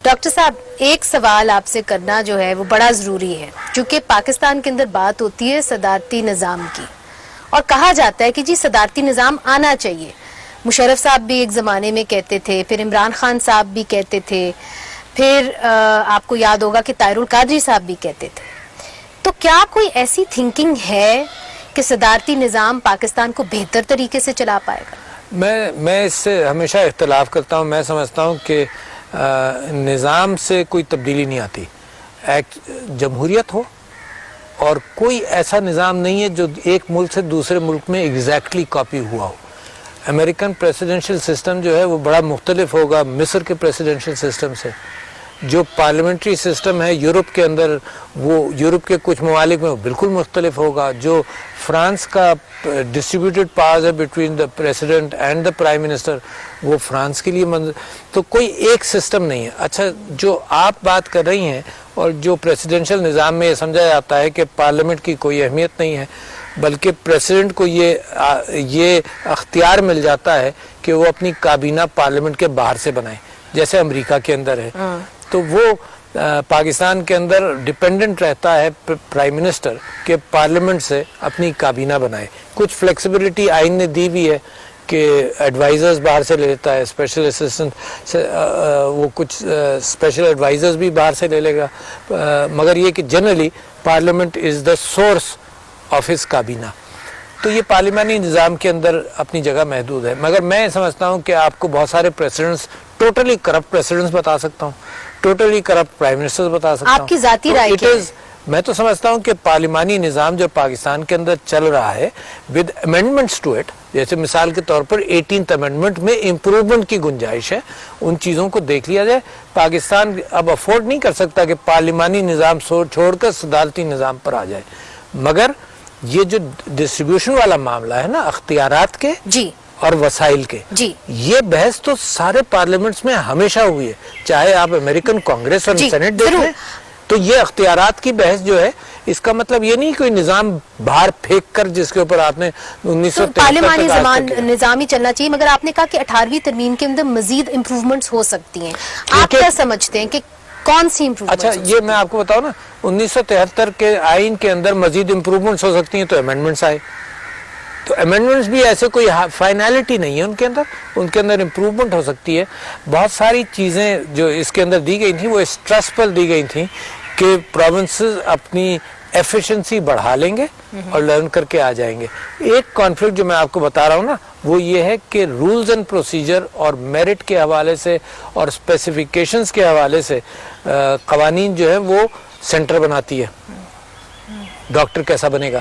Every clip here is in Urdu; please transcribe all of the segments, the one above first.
ڈاکٹر صاحب ایک سوال آپ سے کرنا جو ہے وہ بڑا ضروری ہے، چونکہ پاکستان کے اندر بات ہوتی ہے صدارتی نظام کی اور کہا جاتا ہے کہ جی صدارتی نظام آنا چاہیے. مشرف صاحب بھی ایک زمانے میں کہتے تھے، پھر عمران خان صاحب بھی کہتے تھے، پھر آپ کو یاد ہوگا کہ طاہر القادری صاحب بھی کہتے تھے. تو کیا کوئی ایسی تھنکنگ ہے کہ صدارتی نظام پاکستان کو بہتر طریقے سے چلا پائے گا؟ میں اس سے ہمیشہ اختلاف کرتا ہوں. میں سمجھتا ہوں کہ نظام سے کوئی تبدیلی نہیں آتی. جمہوریت ہو اور کوئی ایسا نظام نہیں ہے جو ایک ملک سے دوسرے ملک میں ایگزیکٹلی کاپی ہوا ہو. امریکن پریسیڈنشل سسٹم جو ہے وہ بڑا مختلف ہوگا مصر کے پریسیڈنشل سسٹم سے. جو پارلیمنٹری سسٹم ہے یورپ کے اندر، وہ یورپ کے کچھ ممالک میں وہ بالکل مختلف ہوگا. جو فرانس کا ڈسٹریبیوٹیڈ پاورز ہے between the president and the prime minister, وہ فرانس کے لیے تو کوئی ایک سسٹم نہیں ہے. اچھا، جو آپ بات کر رہی ہیں اور جو پریسیڈنشل نظام میں یہ سمجھا جاتا ہے کہ پارلیمنٹ کی کوئی اہمیت نہیں ہے، بلکہ پریزیڈنٹ کو یہ اختیار مل جاتا ہے کہ وہ اپنی کابینہ پارلیمنٹ کے باہر سے بنائے، جیسے امریکہ کے اندر ہے. تو وہ پاکستان کے اندر ڈیپینڈنٹ رہتا ہے پرائم منسٹر کہ پارلیمنٹ سے اپنی کابینہ بنائے. کچھ فلیکسیبلٹی آئین نے دی بھی ہے کہ ایڈوائزرز باہر سے لے لیتا ہے، اسپیشل اسسٹنٹ وہ کچھ اسپیشل ایڈوائزرز بھی باہر سے لے لے گا، مگر یہ کہ generally parliament is the source of his کابینہ. تو یہ پارلیمانی نظام کے اندر اپنی جگہ محدود ہے. مگر میں سمجھتا ہوں کہ آپ کو بہت سارے پریسیڈنٹس، ٹوٹلی کرپٹ پریسیڈنٹس بتا سکتا ہوں، ٹوٹلی کرپٹ پرائم منسٹر بتا سکتا ہوں. آپ کی ذاتی رائے کیا ہے؟ میں تو سمجھتا ہوں کہ پارلیمانی نظام جو پاکستان کے اندر چل رہا ہے ود امینڈمنٹس ٹو اٹ، جیسے مثال کے طور پر 18th امینڈمنٹ میں امپروومنٹ کی گنجائش ہے، ان چیزوں کو دیکھ لیا جائے. پاکستان اب افورڈ نہیں کر سکتا کہ پارلیمانی نظام چھوڑ کر صدارتی نظام پر آ جائے. مگر یہ جو ڈسٹریبیوشن والا معاملہ ہے نا اختیارات کے جی اور وسائل کے، جی یہ بحث تو سارے پارلیمنٹس میں ہمیشہ ہوئی ہے، چاہے آپ امریکن کانگریس اور سینٹ دیکھ لیں. تو یہ اختیارات کی بحث جو ہے، اس کا مطلب یہ نہیں کوئی نظام باہر پھینک کر جس کے اوپر آپ نے 1973 پارلیمانی نظام ہی چلنا چاہیے. مگر آپ نے کہا کہ 18ویں ترمیم کے اندر مزید امپروومنٹس ہو سکتی ہیں، آپ کیا سمجھتے ہیں کہ کون سی امپروومنٹس؟ اچھا، یہ میں آپ کو بتاؤں نا، 1973 کے آئین کے اندر مزید امپروومنٹس ہو سکتی ہیں تو امینڈمنٹس آئے. تو امینڈمنٹس بھی ایسے کوئی فائنالٹی نہیں ہے ان کے اندر امپروومنٹ ہو سکتی ہے. بہت ساری چیزیں جو اس کے اندر دی گئی تھیں وہ اس ٹرسٹ پر دی گئی تھیں کہ پروونسز اپنی ایفیشنسی بڑھا لیں گے اور لرن کر کے آ جائیں گے. ایک کانفلکٹ جو میں آپ کو بتا رہا ہوں نا، وہ یہ ہے کہ رولز اینڈ پروسیجر اور میرٹ کے حوالے سے اور اسپیسیفیکیشنز کے حوالے سے قوانین جو ہے وہ سینٹر بناتی ہے. ڈاکٹر کیسا بنے گا،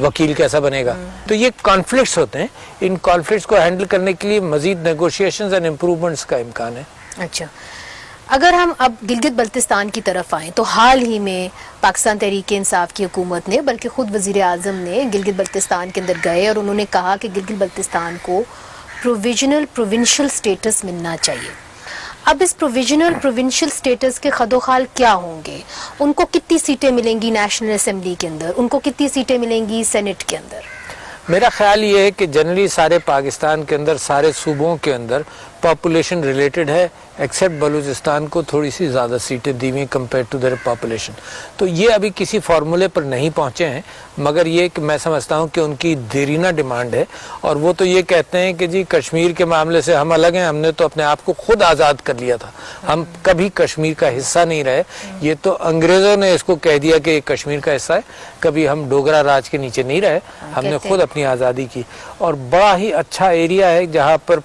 وکیل کیسا بنے گا. تو یہ کانفلکٹس ہوتے ہیں، ان کانفلکٹس کو ہینڈل کرنے کے لیے مزید نیگوشیشنز اینڈ امپروومنٹس کا امکان ہے. اچھا، اگر ہم اب گلگت بلتستان کی طرف آئیں تو حال ہی میں پاکستان تحریک انصاف کی حکومت نے، بلکہ خود وزیر اعظم نے گلگت بلتستان کے اندر گئے اور انہوں نے کہا کہ گلگت بلتستان کو پروویژنل پروونشل سٹیٹس ملنا چاہیے. اب اس پروویژنل پروونشل سٹیٹس کے خد و خال کیا ہوں گے؟ ان کو کتنی سیٹیں ملیں گی نیشنل اسمبلی کے اندر؟ ان کو کتنی سیٹیں ملیں گی سینٹ کے اندر؟ میرا خیال یہ ہے کہ جنرلی سارے پاکستان کے اندر، سارے صوبوں کے اندر پاپولیشن ریلیٹڈ ہے، ایکسیپٹ بلوچستان کو تھوڑی سی زیادہ سیٹیں دی ہوئی کمپیئر ٹو دیئر پاپولیشن. تو یہ ابھی کسی فارمولے پر نہیں پہنچے ہیں، مگر یہ کہ میں سمجھتا ہوں کہ ان کی دیرینہ ڈیمانڈ ہے. اور وہ تو یہ کہتے ہیں کہ جی کشمیر کے معاملے سے ہم الگ ہیں، ہم نے تو اپنے آپ کو خود آزاد کر لیا تھا، ہم کبھی کشمیر کا حصہ نہیں رہے. یہ تو انگریزوں نے اس کو کہہ دیا کہ یہ کشمیر کا حصہ ہے، کبھی ہم ڈوگرا راج کے نیچے نہیں رہے، ہم نے خود اپنی آزادی کی. اور بڑا ہی اچھا ایریا ہے جہاں پر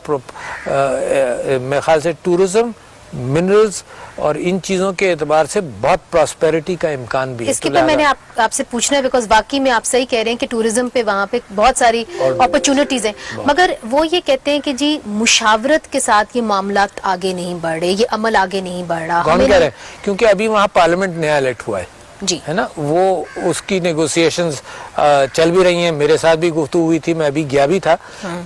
میرے خیال سے ٹورزم، منرلز اور ان چیزوں کے اعتبار سے بہت پراسپیرٹی کا امکان بھی ہے. اس کے پہ میں نے آپ سے پوچھنا ہے بیکاز واقعی میں آپ صحیح کہہ رہے ہیں کہ ٹورزم پہ وہاں پہ بہت ساری اپرچونٹیز ہیں، مگر وہ یہ کہتے ہیں کہ جی مشاورت کے ساتھ یہ معاملات آگے نہیں بڑھ رہے، یہ عمل آگے نہیں بڑھ رہا. کون کہہ رہے ہیں؟ کیونکہ ابھی وہاں پارلیمنٹ نیا الیکٹ ہوا ہے جی، ہے نا، وہ اس کی نیگوسیشنز چل بھی رہی ہیں. میرے ساتھ بھی گفتگو ہوئی تھی، میں ابھی گیا بھی تھا.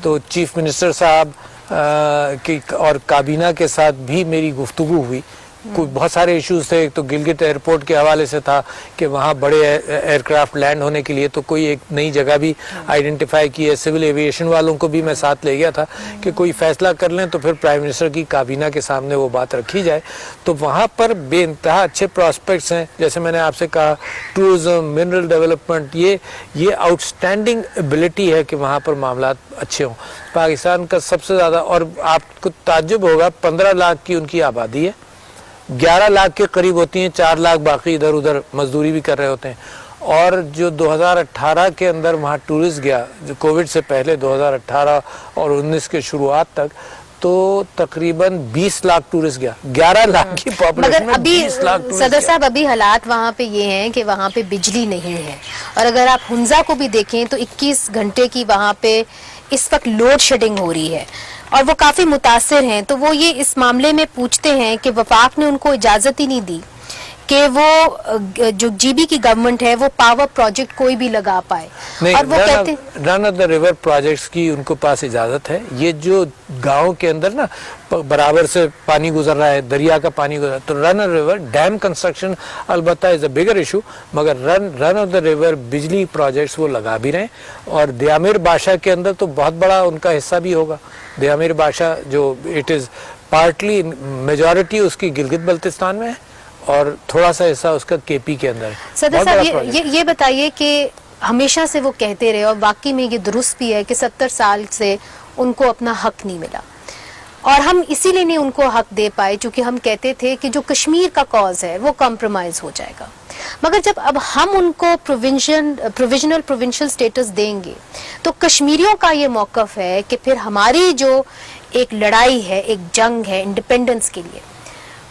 تو چیف منسٹر صاحب اور کابینہ کے ساتھ بھی میری گفتگو ہوئی کوئی بہت سارے ایشوز تھے. ایک تو گلگت ایئرپورٹ کے حوالے سے تھا کہ وہاں بڑے ایئر کرافٹ لینڈ ہونے کے لیے تو کوئی ایک نئی جگہ بھی آئیڈینٹیفائی کی ہے. سول ایویشن والوں کو بھی میں ساتھ لے گیا تھا کہ کوئی فیصلہ کر لیں تو پھر پرائم منسٹر کی کابینہ کے سامنے وہ بات رکھی جائے. تو وہاں پر بے انتہا اچھے پراسپیکٹس ہیں. جیسے میں نے آپ سے کہا ٹورزم, منرل ڈیولپمنٹ, یہ آؤٹ اسٹینڈنگ ایبلٹی ہے کہ وہاں پر معاملات اچھے ہوں. پاکستان کا سب سے زیادہ, اور آپ کو تعجب ہوگا, 15 لاکھ کی ان کی آبادی ہے, 11 لاکھ کے قریب ہوتی ہیں, 4 لاکھ باقی ادھر ادھر مزدوری بھی کر رہے ہوتے ہیں. اور جو 2018 کے اندر وہاں ٹورسٹ گیا, جو کووڈ سے پہلے 2018 اور 19 کے شروعات تک, تو تقریباً 20 لاکھ ٹورسٹ گیا. 11 لاکھ کی پاپولیشن میں 20 لاکھ ٹورسٹ. صدر صاحب ابھی حالات وہاں پہ یہ ہیں کہ وہاں پہ بجلی نہیں ہے, اور اگر آپ ہنزا کو بھی دیکھیں تو 21 گھنٹے کی وہاں پہ اس وقت لوڈ شیڈنگ ہو رہی ہے, اور وہ کافی متاثر ہیں. تو وہ یہ اس معاملے میں پوچھتے ہیں کہ وفاق نے ان کو اجازت ہی نہیں دی کہ وہ جو جی بی کی گورنمنٹ ہے وہ پاور پروجیکٹ کوئی بھی لگا پائے. اور وہ کہتے ہیں رن آف دا ریور پروجیکٹس کی ان کو پاس اجازت ہے. یہ جو گاؤں کے اندر نا برابر سے پانی گزر رہا ہے, دریا کا پانی گزر رہا ہے, تو رن آف ریور ڈیم کنسٹرکشن البتہ از اے بگر ایشو, مگر رن آف دا ریور بجلی پروجیکٹس وہ لگا بھی رہے ہیں. اور دیامیر بادشاہ کے اندر تو بہت بڑا ان کا حصہ بھی ہوگا. دیامیر بادشاہ جو اٹ از پارٹلی, میجورٹی اس کی گلگت بلتستان میں ہے اور تھوڑا سا حصہ اس کا کے پی کے اندر ہے. صدر صاحب یہ بتائیے کہ ہمیشہ سے وہ کہتے رہے, اور واقعی میں یہ درست بھی ہے کہ 70 سال سے ان کو اپنا حق نہیں ملا, اور ہم اسی لیے نہیں ان کو حق دے پائے چونکہ ہم کہتے تھے کہ جو کشمیر کا کاز ہے وہ کمپرومائز ہو جائے گا. مگر جب اب ہم ان کو پروویژنل پروونشل سٹیٹس دیں گے تو کشمیریوں کا یہ موقف ہے کہ پھر ہماری جو ایک لڑائی ہے, ایک جنگ ہے انڈیپینڈنس کے لیے,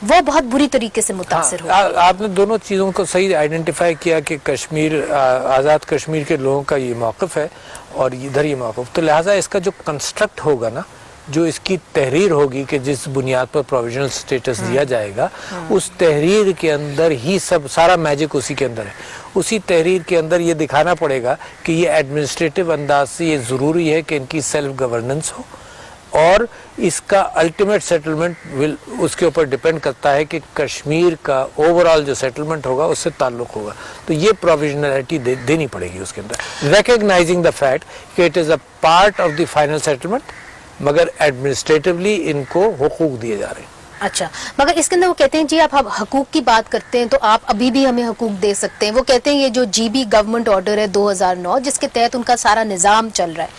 وہ بہت بری طریقے سے متاثر ہو. آپ نے دونوں چیزوں کو صحیح آئیڈینٹیفائی کیا کہ کشمیر, آزاد کشمیر کے لوگوں کا یہ موقف ہے اور ادھر یہ موقف. تو لہٰذا اس کا جو کنسٹرکٹ ہوگا نا, جو اس کی تحریر ہوگی کہ جس بنیاد پر پروویژنل سٹیٹس دیا جائے گا, اس تحریر کے اندر ہی سارا میجک اسی کے اندر ہے. اسی تحریر کے اندر یہ دکھانا پڑے گا کہ یہ ایڈمنسٹریٹو انداز سے یہ ضروری ہے کہ ان کی سیلف گورننس ہو, اور اس کا الٹیمیٹ سیٹلمنٹ اس کے اوپر ڈیپینڈ کرتا ہے کہ کشمیر کا اوور آل جو سیٹلمنٹ ہوگا اس سے تعلق ہوگا. تو یہ پروویژنلٹی دینی پڑے گی اس کے اندر, ریکگنائزنگ دا فیکٹ کہ it is a part of the final settlement, مگر ایڈمنسٹریٹولی ان کو حقوق دیے جا رہے ہیں. اچھا, مگر اس کے اندر وہ کہتے ہیں جی آپ حقوق کی بات کرتے ہیں تو آپ ابھی بھی ہمیں حقوق دے سکتے ہیں. وہ کہتے ہیں یہ جو جی بی گورنمنٹ آرڈر ہے 2009 جس کے تحت ان کا سارا نظام چل رہا ہے,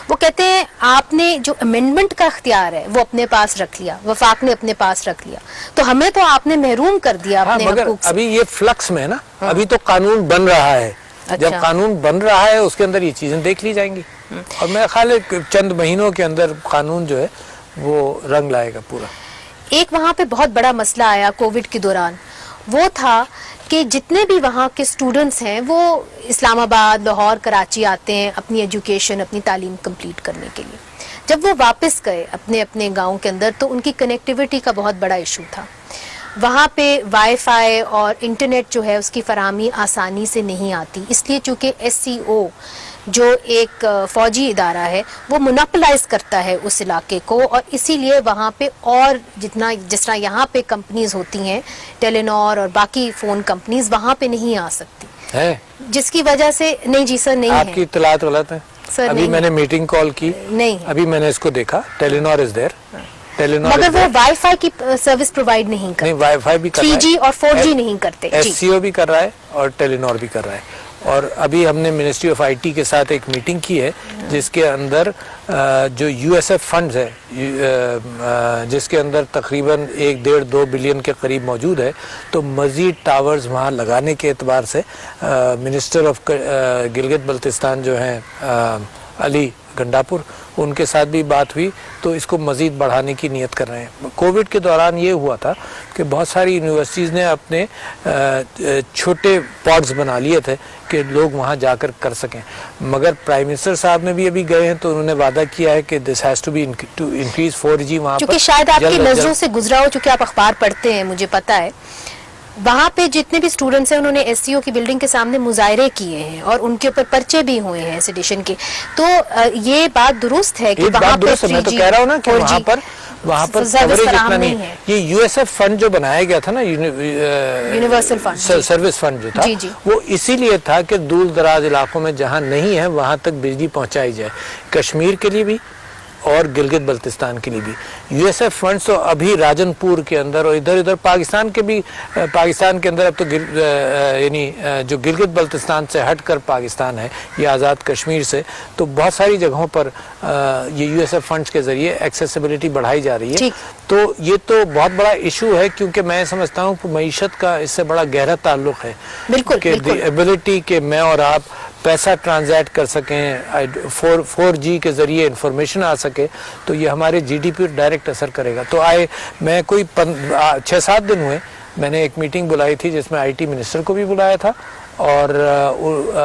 وہ کہتے ہیں آپ نے جو امینڈمنٹ کا اختیار ہے وہ اپنے پاس رکھ لیا, وفاق نے اپنے پاس رکھ لیا, تو ہمیں تو آپ نے محروم کر دیا اپنے حقوق سے. ابھی یہ فلکس میں ہے نا, ابھی تو قانون بن رہا ہے. جب قانون بن رہا ہے اس کے اندر یہ چیزیں دیکھ لی جائیں گی, اور میرا خیال ہے چند مہینوں کے اندر قانون جو ہے وہ رنگ لائے گا پورا. ایک وہاں پہ بہت بڑا مسئلہ آیا کووڈ کے دوران, وہ تھا کہ جتنے بھی وہاں کے اسٹوڈنٹس ہیں وہ اسلام آباد, لاہور, کراچی آتے ہیں اپنی ایجوکیشن, اپنی تعلیم کمپلیٹ کرنے کے لیے. جب وہ واپس گئے اپنے اپنے گاؤں کے اندر تو ان کی کنیکٹیوٹی کا بہت بڑا ایشو تھا. وہاں پہ وائی فائی اور انٹرنیٹ جو ہے اس کی فراہمی آسانی سے نہیں آتی, اس لیے چونکہ ایس سی او جو ایک فوجی ادارہ ہے وہ مونوپلائز کرتا ہے اس علاقے کو, اور اسی لیے وہاں پہ اور جس طرح یہاں پہ کمپنیز ہوتی ہیں ٹیلی نار اور باقی فون کمپنیز وہاں پہ نہیں آ سکتی ہے, جس کی وجہ سے. نہیں جی سر, نہیں ہے, آپ کی اطلاعات غلط ہیں. ابھی میں نے میٹنگ کال کی, نہیں ابھی میں نے اس کو دیکھا, ٹیلی نار از دیر, مگر وہ وائی فائی کی سروس پرووائڈ نہیں کرتے. نہیں, وائی فائی بھی کر رہا ہے, 3G اور 4G نہیں کرتے. ایس سی او بھی کر رہا ہے اور ٹیلی نار بھی کر رہا ہے. اور ابھی ہم نے منسٹری آف آئی ٹی کے ساتھ ایک میٹنگ کی ہے جس کے اندر جو یو ایس ایف فنڈز ہے, جس کے اندر تقریباً 1.5-2 بلین کے قریب موجود ہے, تو مزید ٹاورز وہاں لگانے کے اعتبار سے منسٹر آف گلگت بلتستان جو ہیں علی گنڈاپور, ان کے ساتھ بھی بات ہوئی, تو اس کو مزید بڑھانے کی نیت کر رہے ہیں. کووڈ کے دوران یہ ہوا تھا کہ بہت ساری یونیورسٹیز نے اپنے چھوٹے پاڈز بنا لیے تھے کہ لوگ وہاں جا کر سکیں, مگر پرائم منسٹر صاحب نے بھی ابھی گئے ہیں تو انہوں نے وعدہ کیا ہے کہ this has to be increase 4G وہاں پر. چونکہ شاید آپ کی نظروں سے گزرا ہو, چونکہ آپ اخبار پڑھتے ہیں مجھے پتا ہے, وہاں پہ جتنے بھی اسٹوڈنٹس ہیں انہوں نے ایس سی او کی بلڈنگ کے سامنے مظاہرے کیے ہیں اور ان کے اوپر پرچے بھی ہوئے ہیں سیڈیشن کے. تو یہ بات درست ہے کہ وہاں پہ 3G, میں تو کہہ رہا ہوں نا کہ وہاں پر وہاں پر service کوریج اتنا فراہم نہیں نہیں ہے. یہ یو ایس ایف فنڈ جو بنایا گیا تھا نا، یونیورسل فنڈ، سروس فنڈ جو تھا، جی جی. وہ اسی لیے تھا کہ دور دراز علاقوں میں جہاں نہیں ہے وہاں تک بجلی پہنچائی جائے، کشمیر کے لیے بھی اور گلگت بلتستان کے لیے بھی. یو ایس ایف فنڈز تو ابھی راجن پور کے اندر اور ادھر ادھر پاکستان کے بھی، پاکستان کے اندر اب تو یعنی جو گلگت بلتستان سے ہٹ کر پاکستان ہے، یہ آزاد کشمیر سے، تو بہت ساری جگہوں پر یہ یو ایس ایف فنڈز کے ذریعے ایکسیسیبلٹی بڑھائی جا رہی ہے. تو یہ تو بہت بڑا ایشو ہے، کیونکہ میں سمجھتا ہوں کہ معیشت کا اس سے بڑا گہرا تعلق ہے. بالکل کہ دی ایبلٹی کہ میں اور آپ پیسہ ٹرانزیکٹ کر سکیں، 4G کے ذریعے انفارمیشن آ سکے، تو یہ ہمارے جی ڈی پی پر ڈائریکٹ اثر کرے گا. تو میں کوئی 6-7 دن ہوئے، میں نے ایک میٹنگ بلائی تھی جس میں آئی ٹی منسٹر کو بھی بلایا تھا اور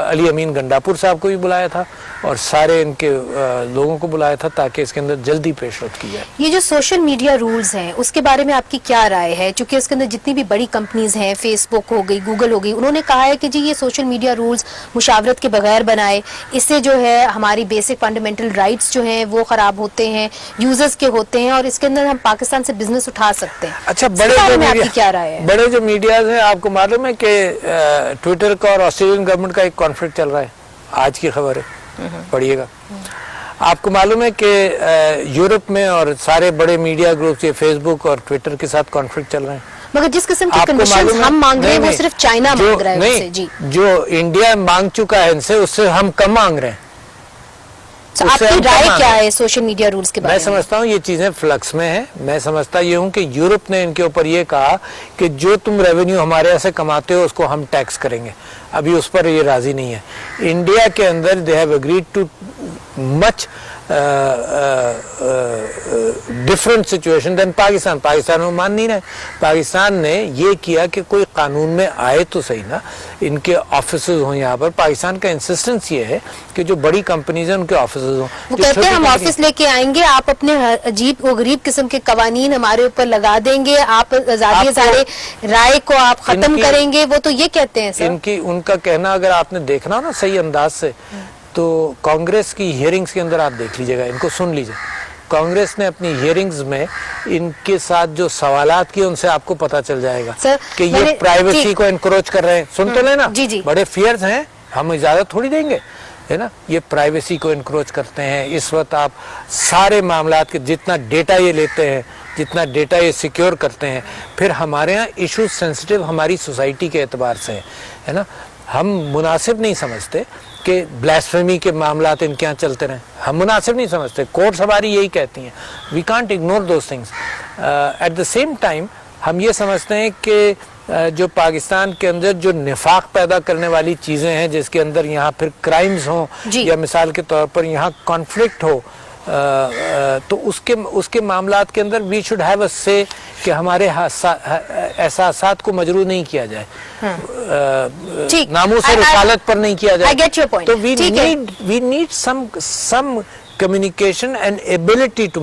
علی امین گنڈاپور صاحب کو بھی بلایا تھا اور سارے ان کے لوگوں کو بلایا تھا تاکہ اس کے اندر جلدی پیش رفت کی جائے. یہ جو سوشل میڈیا رولز ہیں اس کے بارے میں آپ کی کیا رائے ہے؟ چونکہ اس کے اندر جتنی بھی بڑی کمپنیز ہیں، فیس بک ہو گئی، گوگل ہو گئی، انہوں نے کہا ہے کہ جی یہ سوشل میڈیا رولز مشاورت کے بغیر بنائے، اس سے جو ہے ہماری بیسک فنڈامنٹل رائٹس جو ہیں وہ خراب ہوتے ہیں، یوزرز کے ہوتے ہیں، اور اس کے اندر ہم پاکستان سے بزنس اٹھا سکتے ہیں. اچھا، بڑے جو میڈیاز ہیں، آپ کو معلوم ہے کہ ٹویٹر اور آسٹریلین گورنمنٹ کا ایک کانفلکٹ چل رہا ہے، آج کی خبر ہے، پڑھیے گا. آپ کو معلوم ہے کہ یورپ میں اور سارے بڑے میڈیا گروپس یہ فیس بک اور ٹویٹر کے ساتھ کانفلکٹ چل رہے ہیں. مگر جس قسم کی کنڈیشنز ہم مانگ رہے ہیں وہ صرف چائنا مانگ رہا ہے. نہیں، جو انڈیا مانگ چکا ہے ان سے، اس سے ہم کم مانگ رہے ہیں. آپ کی رائے کیا ہے سوشل میڈیا رولز کے بارے میں؟ میں سمجھتا ہوں یہ چیزیں فلکس میں ہیں. میں سمجھتا یہ ہوں کہ یورپ نے ان کے اوپر یہ کہا کہ جو تم ریونیو ہمارے یہاں سے کماتے ہو اس کو ہم ٹیکس کریں گے. ابھی اس پر یہ راضی نہیں ہے. انڈیا کے اندر they have agreed to much different situation than Pakistan. Pakistan میں مان نہیں رہے. پاکستان نے یہ کیا کہ کوئی قانون میں آئے تو صحیح نا، ان کے آفیسز ہوں یہاں پر. پاکستان کا انسسٹنس یہ ہے کہ جو بڑی کمپنیز ہیں ان کے آفیسز ہوں. وہ کہتے ہیں ہم آفس لے کے آئیں گے، آپ اپنے عجیب و غریب قسم کے قوانین ہمارے اوپر لگا دیں گے، آپ آزادی رائے کو آپ ختم کریں گے، وہ تو یہ کہتے ہیں سر. ان کا کہنا اگر آپ نے دیکھنا نا صحیح انداز سے، تو کانگریس کی ہیئرنگز کے اندر آپ دیکھ لیجئے گا، ان کو سن لیجئے. کانگریس نے اپنی ہیئرنگز میں ان کے ساتھ جو سوالات کیے ان سے آپ کو پتا چل جائے گا کہ یہ پرائیویسی کو انکروچ کر رہے ہیں. سن تو لینا، بڑے فیئرز ہیں، ہم اجازت تھوڑی دیں گے، ہے نا. یہ پرائیویسی کو انکروچ کرتے ہیں. اس وقت آپ سارے معاملات کے جتنا ڈیٹا یہ لیتے ہیں، جتنا ڈیٹا یہ سیکیور کرتے ہیں، پھر ہمارے ہاں ایشوز سینسٹیو ہماری سوسائٹی کے اعتبار سے ہے نا. ہم مناسب نہیں سمجھتے کہ بلاسفیمی کے معاملات ان کے یہاں چلتے رہیں. ہم مناسب نہیں سمجھتے. کورٹس ہماری یہی کہتی ہیں. We can't ignore those things. At the same time ہم یہ سمجھتے ہیں کہ جو پاکستان کے اندر جو نفاق پیدا کرنے والی چیزیں ہیں، جس کے اندر یہاں پھر کرائمز ہوں یا مثال کے طور پر یہاں کانفلکٹ ہو، تو اس کے معاملات کے اندر وی شوڈ ہیو اے سے کہ ہمارے احساسات کو مجروح نہیں کیا جائے، ناموس و رسالت پر نہیں کیا جائے. تو we need some communication and ability to